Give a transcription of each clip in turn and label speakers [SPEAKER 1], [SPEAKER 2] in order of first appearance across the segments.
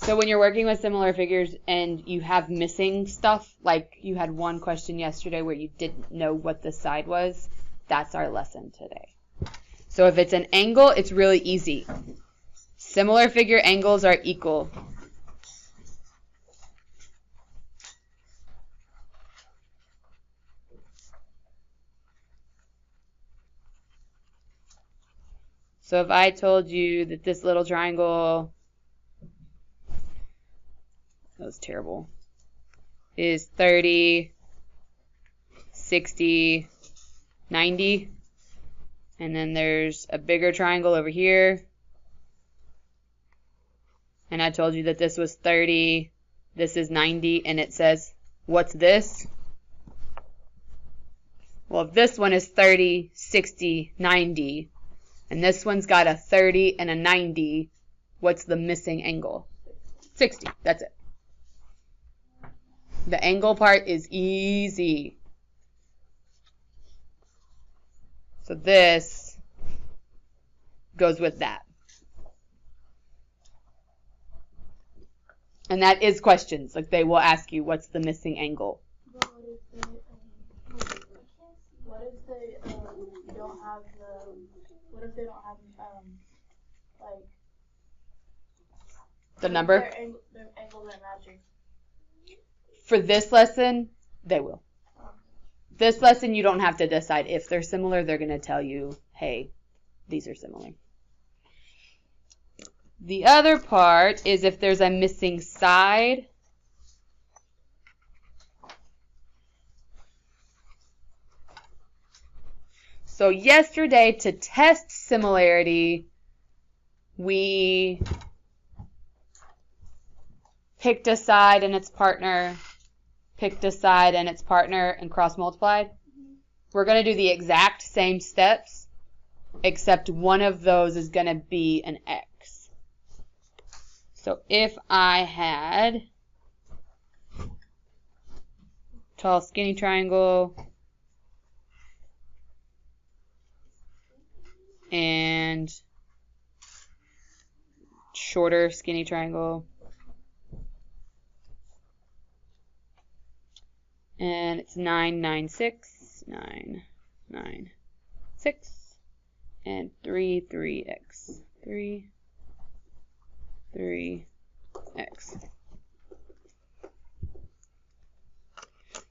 [SPEAKER 1] So when you're working with similar figures and you have missing stuff, like you had one question yesterday where you didn't know what the side was, that's our lesson today. So if it's an angle, it's really easy. Similar figure angles are equal. So if I told you that this little triangle, that was terrible, is 30, 60, 90, and then there's a bigger triangle over here, and I told you that this was 30, this is 90, and it says, what's this? Well, if this one is 30, 60, 90, and this one's got a 30 and a 90, what's the missing angle? 60, that's it. The angle part is easy. So this goes with that. And that is questions. Like they will ask you, what's the missing angle?
[SPEAKER 2] What if they don't have like
[SPEAKER 1] the number?
[SPEAKER 2] Their angles aren't matching.
[SPEAKER 1] For this lesson, they will. This lesson, you don't have to decide if they're similar. They're going to tell you, hey, these are similar. The other part is if there's a missing side. So yesterday, to test similarity, we picked a side and its partner, picked a side and its partner, and cross-multiplied. We're going to do the exact same steps, except one of those is going to be an x. So if I had tall, skinny triangle and shorter, skinny triangle, and it's 9, 9, 6, 9, 9, 6, and 3, 3x, 3, 3x.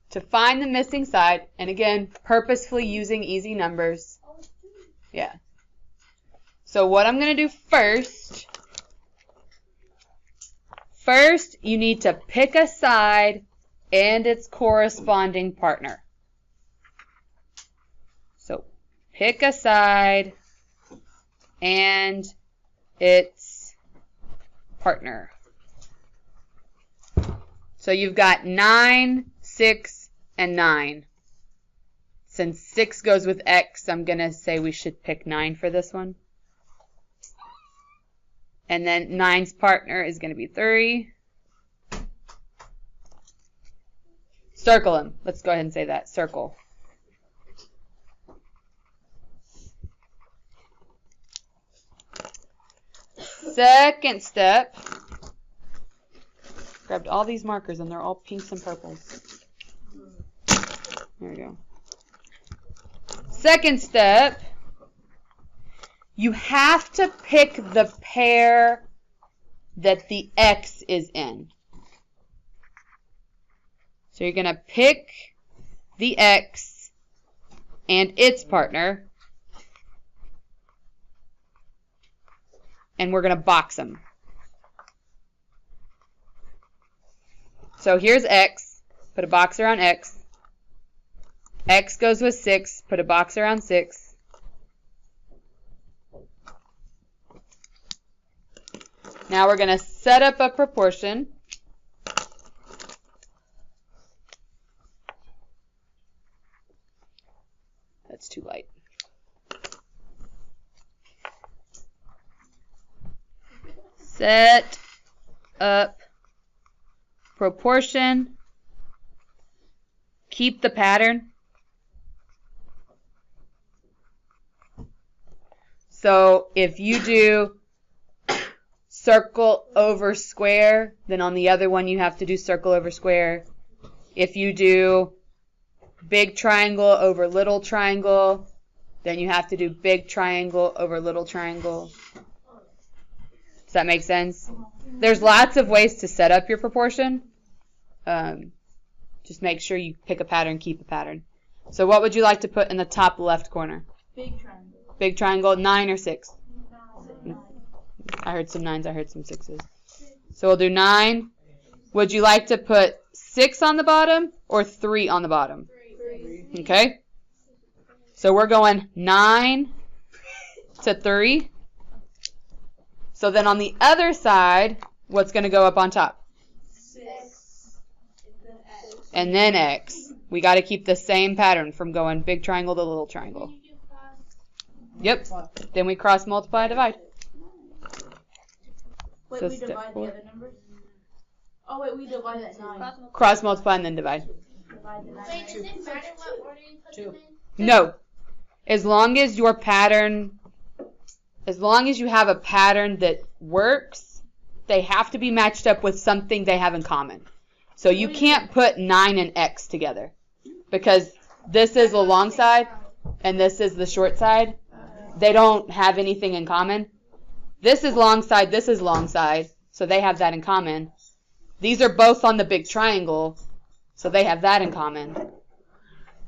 [SPEAKER 1] To find the missing side, and again, purposefully using easy numbers. Yeah. So what I'm going to do first, you need to pick a side and its corresponding partner. So pick a side and its partner. So you've got 9, 6, and 9. Since 6 goes with x, I'm going to say we should pick 9 for this one. And then 9's partner is going to be 3. Circle them. Let's go ahead and say that. Circle. Second step. Grabbed all these markers and they're all pinks and purples. There we go. Second step. You have to pick the pair that the x is in. So you're going to pick the x and its partner, and we're going to box them. So here's x, put a box around x. X goes with 6, put a box around 6. Now we're going to set up a proportion. That's too light. Set up proportion. Keep the pattern. So if you do circle over square, then on the other one you have to do circle over square. If you do big triangle over little triangle, then you have to do big triangle over little triangle. Does that make sense? There's lots of ways to set up your proportion. Just make sure you pick a pattern, keep a pattern. So what would you like to put in the top left corner?
[SPEAKER 2] Big triangle.
[SPEAKER 1] Big triangle, 9 or 6?
[SPEAKER 2] 9.
[SPEAKER 1] I heard some 9s, I heard some 6s. So we'll do 9. Would you like to put 6 on the bottom or 3 on the bottom?
[SPEAKER 2] 3.
[SPEAKER 1] Okay. So we're going 9 to 3. So then on the other side, what's going to go up on top?
[SPEAKER 2] 6.
[SPEAKER 1] And then X. We got to keep the same pattern from going big triangle to little triangle. Yep. Then we cross multiply, divide.
[SPEAKER 2] Wait,
[SPEAKER 1] So
[SPEAKER 2] we
[SPEAKER 1] step
[SPEAKER 2] divide the
[SPEAKER 1] 4.
[SPEAKER 2] other numbers? Oh, wait, we divide that 9.
[SPEAKER 1] Cross multiply and then divide.
[SPEAKER 2] Divide the 9.
[SPEAKER 3] Wait, does it matter what order you put them in?
[SPEAKER 1] No. As long as your pattern, as long as you have a pattern that works, they have to be matched up with something they have in common. So you can't put 9 and X together because this is the long side and this is the short side. They don't have anything in common. This is long side, this is long side, so they have that in common. These are both on the big triangle, so they have that in common.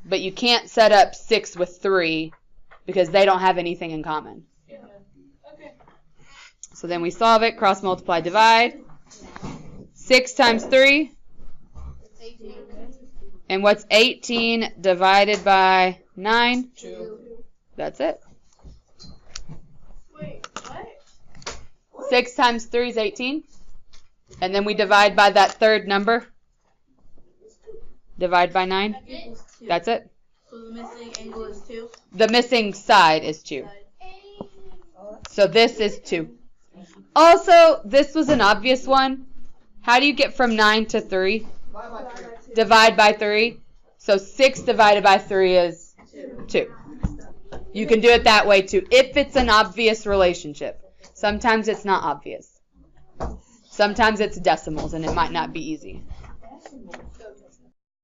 [SPEAKER 1] But you can't set up 6 with 3 because they don't have anything in common. So then we solve it, cross multiply, divide. 6 times 3. And what's 18 divided by 9?
[SPEAKER 2] 2.
[SPEAKER 1] That's it.
[SPEAKER 2] Wait, what?
[SPEAKER 1] 6 times 3 is 18. And then we divide by that third number. Divide by 9.
[SPEAKER 2] Equals 2.
[SPEAKER 1] That's it.
[SPEAKER 2] So the missing angle is 2.
[SPEAKER 1] The missing side is 2. So this is 2. Also, this was an obvious one. How do you get from 9 to 3? Divide by 3. So 6 divided by 3 is 2. You can do it that way too, if it's an obvious relationship. Sometimes it's not obvious. Sometimes it's decimals, and it might not be easy.